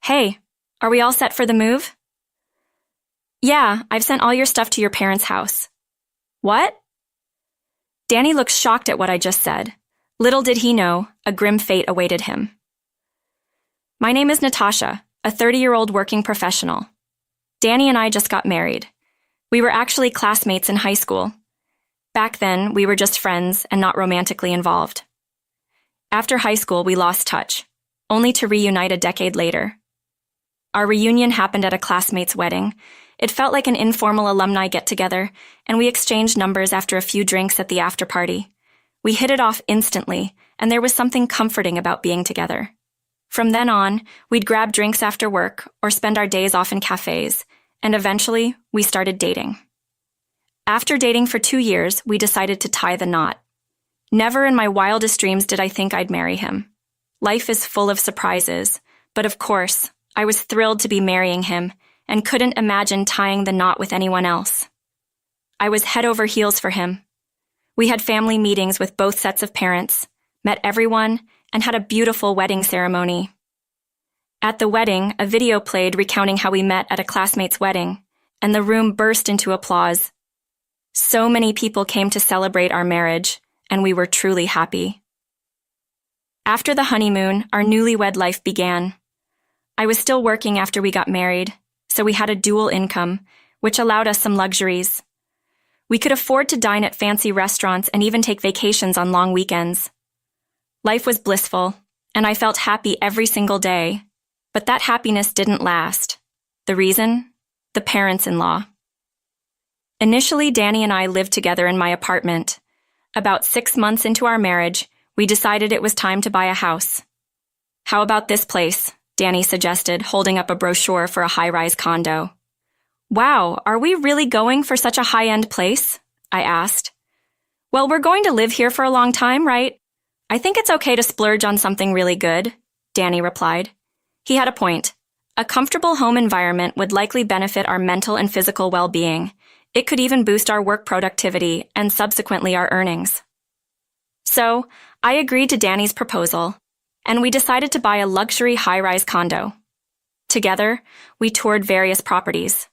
Hey, are we all set for the move? Yeah, I've sent all your stuff to your parents' house. What? Danny looked shocked at what I just said. Little did he know, a grim fate awaited him. My name is Natasha, a 30-year-old working professional. Danny and I just got married. We were actually classmates in high school. Back then, we were just friends and not romantically involved. After high school, we lost touch, only to reunite a decade later. Our reunion happened at a classmate's wedding. It felt like an informal alumni get-together, and we exchanged numbers after a few drinks at the after-party. We hit it off instantly, and there was something comforting about being together. From then on, we'd grab drinks after work or spend our days off in cafes, and eventually, we started dating. After dating for 2 years, we decided to tie the knot. Never in my wildest dreams did I think I'd marry him. Life is full of surprises, but of course, I was thrilled to be marrying him and couldn't imagine tying the knot with anyone else. I was head over heels for him. We had family meetings with both sets of parents, met everyone, and had a beautiful wedding ceremony. At the wedding, a video played recounting how we met at a classmate's wedding, and the room burst into applause. So many people came to celebrate our marriage, and we were truly happy. After the honeymoon, our newlywed life began. I was still working after we got married, so we had a dual income, which allowed us some luxuries. We could afford to dine at fancy restaurants and even take vacations on long weekends. Life was blissful, and I felt happy every single day, but that happiness didn't last. The reason? The parents-in-law. Initially, Danny and I lived together in my apartment. About 6 months into our marriage, we decided it was time to buy a house. How about this place? Danny suggested, holding up a brochure for a high-rise condo. Wow, are we really going for such a high-end place? I asked. Well, we're going to live here for a long time, right? I think it's okay to splurge on something really good, Danny replied. He had a point. A comfortable home environment would likely benefit our mental and physical well-being. It could even boost our work productivity and subsequently our earnings. So, I agreed to Danny's proposal, and we decided to buy a luxury high-rise condo. Together, we toured various properties.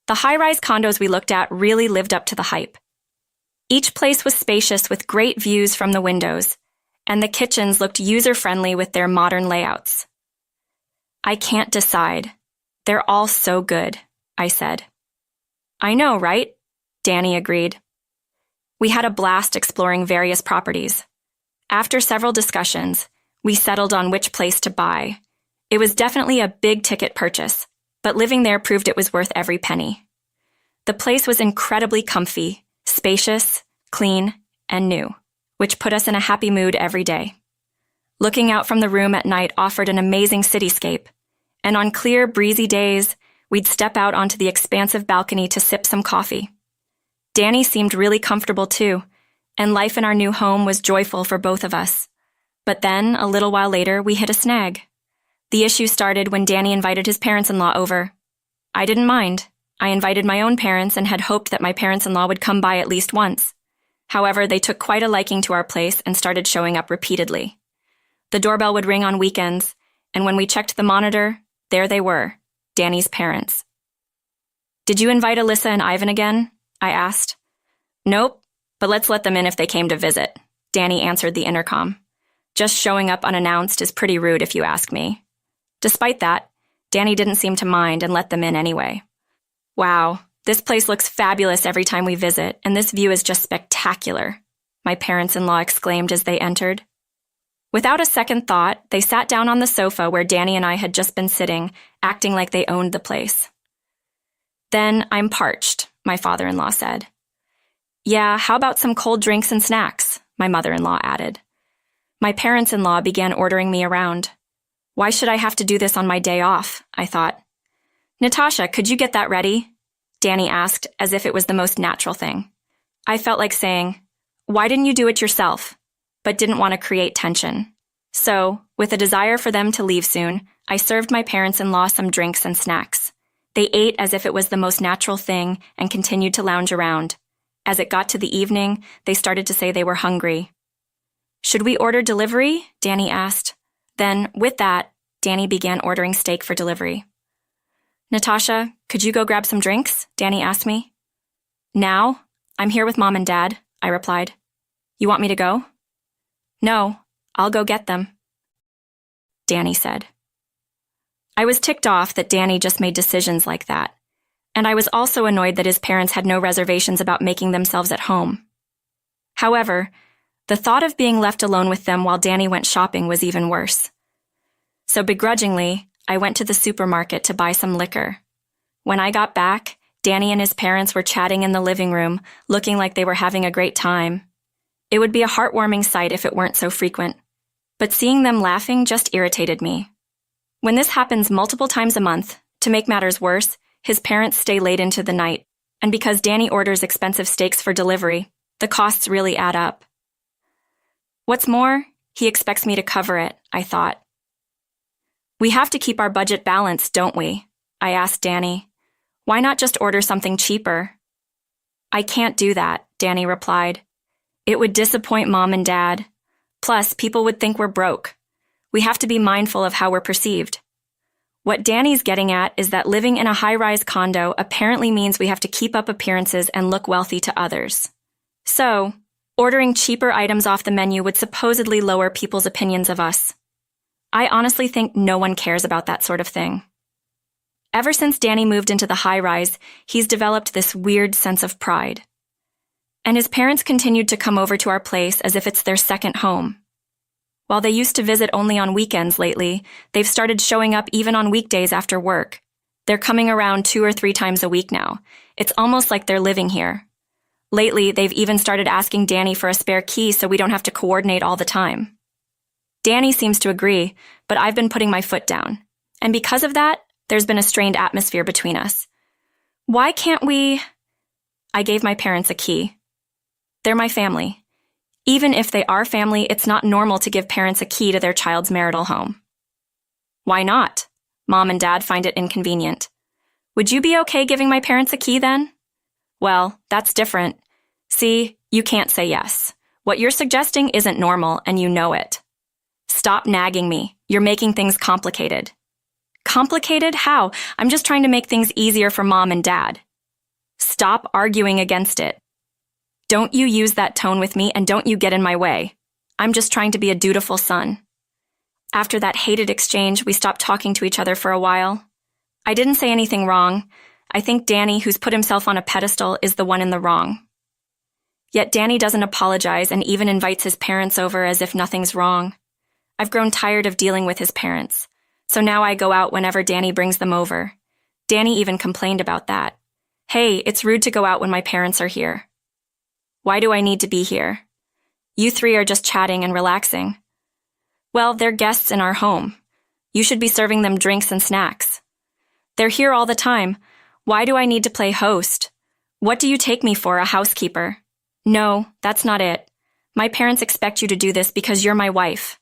The high-rise condos we looked at really lived up to the hype. Each place was spacious with great views from the windows, and the kitchens looked user-friendly with their modern layouts. I can't decide. They're all so good, I said. I know, right? Danny agreed. We had a blast exploring various properties. After several discussions, we settled on which place to buy. It was definitely a big-ticket purchase, but living there proved it was worth every penny. The place was incredibly comfy, spacious, clean, and new, which put us in a happy mood every day. Looking out from the room at night offered an amazing cityscape, and on clear, breezy days, we'd step out onto the expansive balcony to sip some coffee. Danny seemed really comfortable too, and life in our new home was joyful for both of us. But then, a little while later, we hit a snag. The issue started when Danny invited his parents-in-law over. I didn't mind. I invited my own parents and had hoped that my parents-in-law would come by at least once. However, they took quite a liking to our place and started showing up repeatedly. The doorbell would ring on weekends, and when we checked the monitor, there they were, Danny's parents. Did you invite Alyssa and Ivan again? I asked. Nope, but let's let them in if they came to visit, Danny answered the intercom. Just showing up unannounced is pretty rude if you ask me. Despite that, Danny didn't seem to mind and let them in anyway. Wow, this place looks fabulous every time we visit, and this view is just spectacular, my parents-in-law exclaimed as they entered. Without a second thought, they sat down on the sofa where Danny and I had just been sitting, acting like they owned the place. Then I'm parched, my father-in-law said. Yeah, how about some cold drinks and snacks, my mother-in-law added. My parents-in-law began ordering me around. Why should I have to do this on my day off? I thought. Natasha, could you get that ready? Danny asked, as if it was the most natural thing. I felt like saying, why didn't you do it yourself? But didn't want to create tension. So, with a desire for them to leave soon, I served my parents-in-law some drinks and snacks. They ate as if it was the most natural thing and continued to lounge around. As it got to the evening, they started to say they were hungry. Should we order delivery? Danny asked. Then, with that, Danny began ordering steak for delivery. Natasha, could you go grab some drinks? Danny asked me. Now? I'm here with Mom and Dad, I replied. You want me to go? No, I'll go get them, Danny said. I was ticked off that Danny just made decisions like that, and I was also annoyed that his parents had no reservations about making themselves at home. However, the thought of being left alone with them while Danny went shopping was even worse. So begrudgingly, I went to the supermarket to buy some liquor. When I got back, Danny and his parents were chatting in the living room, looking like they were having a great time. It would be a heartwarming sight if it weren't so frequent, but seeing them laughing just irritated me. When this happens multiple times a month, to make matters worse, his parents stay late into the night, and because Danny orders expensive steaks for delivery, the costs really add up. What's more, he expects me to cover it, I thought. We have to keep our budget balanced, don't we? I asked Danny. Why not just order something cheaper? I can't do that, Danny replied. It would disappoint Mom and Dad. Plus, people would think we're broke. We have to be mindful of how we're perceived. What Danny's getting at is that living in a high-rise condo apparently means we have to keep up appearances and look wealthy to others. So, ordering cheaper items off the menu would supposedly lower people's opinions of us. I honestly think no one cares about that sort of thing. Ever since Danny moved into the high-rise, he's developed this weird sense of pride. And his parents continued to come over to our place as if it's their second home. While they used to visit only on weekends lately, they've started showing up even on weekdays after work. They're coming around 2 or 3 times a week now. It's almost like they're living here. Lately, they've even started asking Danny for a spare key so we don't have to coordinate all the time. Danny seems to agree, but I've been putting my foot down. And because of that, there's been a strained atmosphere between us. Why can't we... I gave my parents a key. They're my family. Even if they are family, it's not normal to give parents a key to their child's marital home. Why not? Mom and Dad find it inconvenient. Would you be okay giving my parents a key then? Well, that's different. See, you can't say yes. What you're suggesting isn't normal, and you know it. Stop nagging me. You're making things complicated. Complicated? How? I'm just trying to make things easier for Mom and Dad. Stop arguing against it. Don't you use that tone with me, and don't you get in my way. I'm just trying to be a dutiful son. After that hated exchange, we stopped talking to each other for a while. I didn't say anything wrong. I think Danny, who's put himself on a pedestal, is the one in the wrong. Yet Danny doesn't apologize and even invites his parents over as if nothing's wrong. I've grown tired of dealing with his parents, so now I go out whenever Danny brings them over. Danny even complained about that. Hey, it's rude to go out when my parents are here. Why do I need to be here? You 3 are just chatting and relaxing. Well, they're guests in our home. You should be serving them drinks and snacks. They're here all the time. Why do I need to play host? What do you take me for, a housekeeper? No, that's not it. My parents expect you to do this because you're my wife.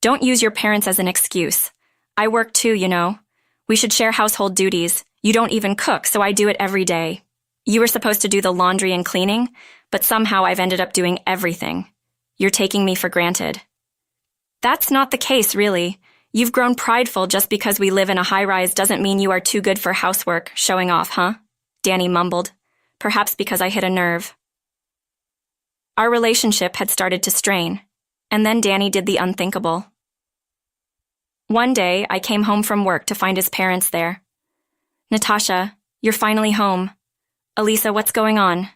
Don't use your parents as an excuse. I work too, you know. We should share household duties. You don't even cook, so I do it every day. You were supposed to do the laundry and cleaning, but somehow I've ended up doing everything. You're taking me for granted. That's not the case, really. You've grown prideful just because we live in a high-rise doesn't mean you are too good for housework, showing off, huh? Danny mumbled, perhaps because I hit a nerve. Our relationship had started to strain, and then Danny did the unthinkable. One day, I came home from work to find his parents there. Natasha, you're finally home. Elisa, what's going on?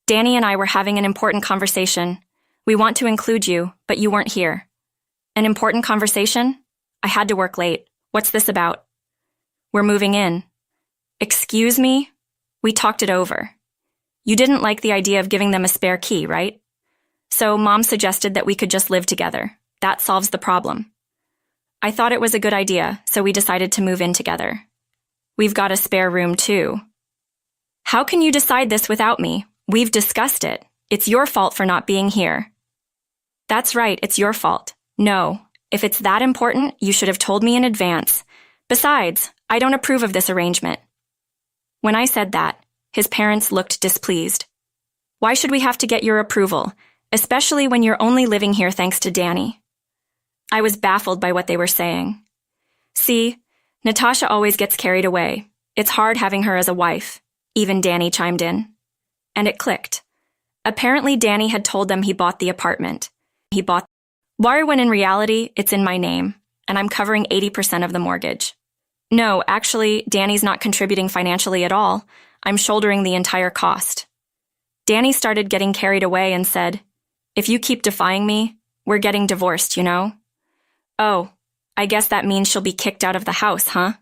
Danny and I were having an important conversation. We want to include you, but you weren't here. An important conversation? I had to work late. What's this about? We're moving in. Excuse me? We talked it over. You didn't like the idea of giving them a spare key, right? So Mom suggested that we could just live together. That solves the problem. I thought it was a good idea, so we decided to move in together. We've got a spare room, too. How can you decide this without me? We've discussed it. It's your fault for not being here. That's right, it's your fault. No, if it's that important, you should have told me in advance. Besides, I don't approve of this arrangement. When I said that, his parents looked displeased. Why should we have to get your approval, especially when you're only living here thanks to Danny? I was baffled by what they were saying. See, Natasha always gets carried away. It's hard having her as a wife. Even Danny chimed in. And it clicked. Apparently, Danny had told them he bought the apartment. Why, when in reality, it's in my name, and I'm covering 80% of the mortgage. No, actually, Danny's not contributing financially at all. I'm shouldering the entire cost. Danny started getting carried away and said, "If you keep defying me, we're getting divorced, you know?" "Oh, I guess that means she'll be kicked out of the house, huh?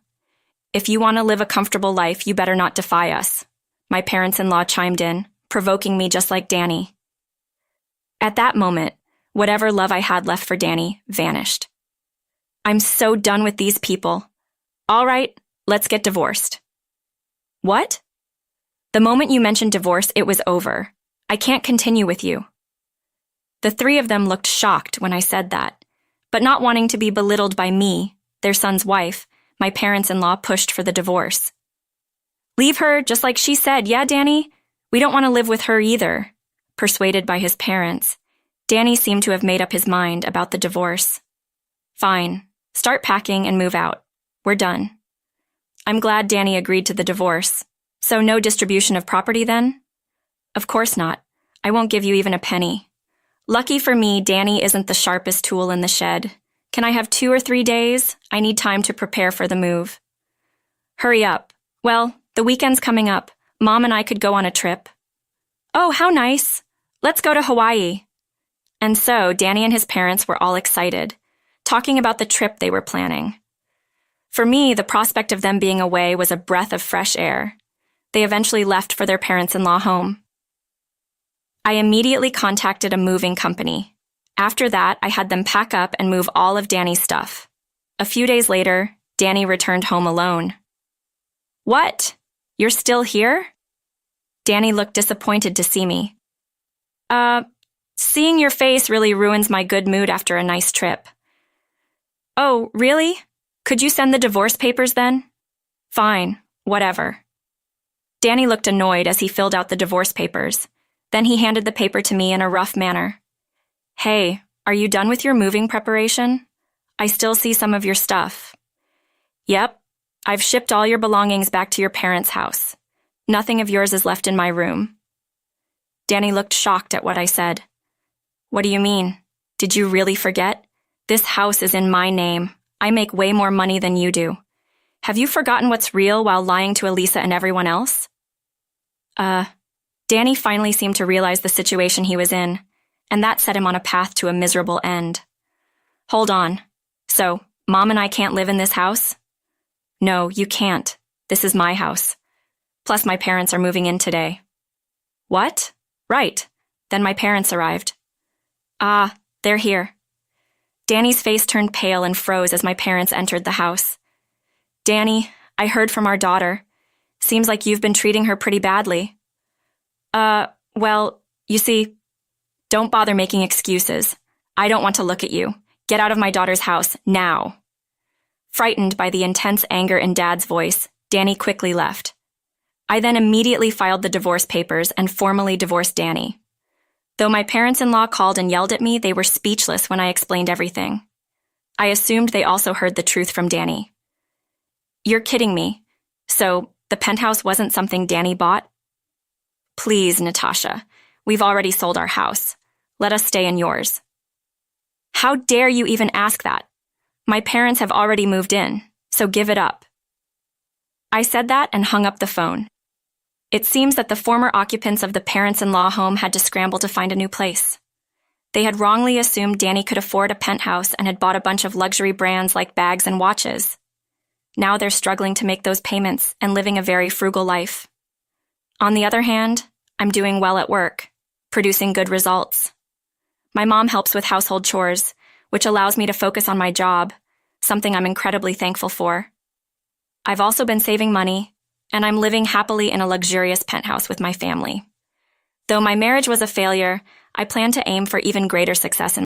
If you want to live a comfortable life, you better not defy us." My parents-in-law chimed in, provoking me just like Danny. At that moment, whatever love I had left for Danny vanished. I'm so done with these people. All right, let's get divorced. What? The moment you mentioned divorce, it was over. I can't continue with you. The three of them looked shocked when I said that, but not wanting to be belittled by me, their son's wife, my parents-in-law pushed for the divorce. "Leave her, just like she said, yeah, Danny? We don't want to live with her either." Persuaded by his parents, Danny seemed to have made up his mind about the divorce. "Fine, start packing and move out. We're done." I'm glad Danny agreed to the divorce. So no distribution of property then? Of course not. I won't give you even a penny. Lucky for me, Danny isn't the sharpest tool in the shed. Can I have 2 or 3 days? I need time to prepare for the move. Hurry up. Well, the weekend's coming up. Mom and I could go on a trip. Oh, how nice. Let's go to Hawaii. And so Danny and his parents were all excited, talking about the trip they were planning. For me, the prospect of them being away was a breath of fresh air. They eventually left for their parents-in-law home. I immediately contacted a moving company. After that, I had them pack up and move all of Danny's stuff. A few days later, Danny returned home alone. "What? You're still here?" Danny looked disappointed to see me. Seeing your face really ruins my good mood after a nice trip." "Oh, really? Could you send the divorce papers then?" "Fine, whatever." Danny looked annoyed as he filled out the divorce papers. Then he handed the paper to me in a rough manner. "Hey, are you done with your moving preparation? I still see some of your stuff." "Yep, I've shipped all your belongings back to your parents' house. Nothing of yours is left in my room." Danny looked shocked at what I said. "What do you mean? Did you really forget? This house is in my name. I make way more money than you do. Have you forgotten what's real while lying to Elisa and everyone else?" Danny finally seemed to realize the situation he was in, and that set him on a path to a miserable end. "Hold on. So, Mom and I can't live in this house?" "No, you can't. This is my house. Plus, my parents are moving in today." "What? Right. Then my parents arrived." "Ah, they're here." Danny's face turned pale and froze as my parents entered the house. "Danny, I heard from our daughter. Seems like you've been treating her pretty badly." Well, you see, don't bother making excuses. I don't want to look at you. Get out of my daughter's house, now." Frightened by the intense anger in Dad's voice, Danny quickly left. I then immediately filed the divorce papers and formally divorced Danny. Though my parents-in-law called and yelled at me, they were speechless when I explained everything. I assumed they also heard the truth from Danny. "You're kidding me. So, the penthouse wasn't something Danny bought?" "Please, Natasha, we've already sold our house. Let us stay in yours." "How dare you even ask that? My parents have already moved in, so give it up." I said that and hung up the phone. It seems that the former occupants of the parents-in-law home had to scramble to find a new place. They had wrongly assumed Danny could afford a penthouse and had bought a bunch of luxury brands like bags and watches. Now they're struggling to make those payments and living a very frugal life. On the other hand, I'm doing well at work, producing good results. My mom helps with household chores, which allows me to focus on my job, something I'm incredibly thankful for. I've also been saving money, and I'm living happily in a luxurious penthouse with my family. Though my marriage was a failure, I plan to aim for even greater success in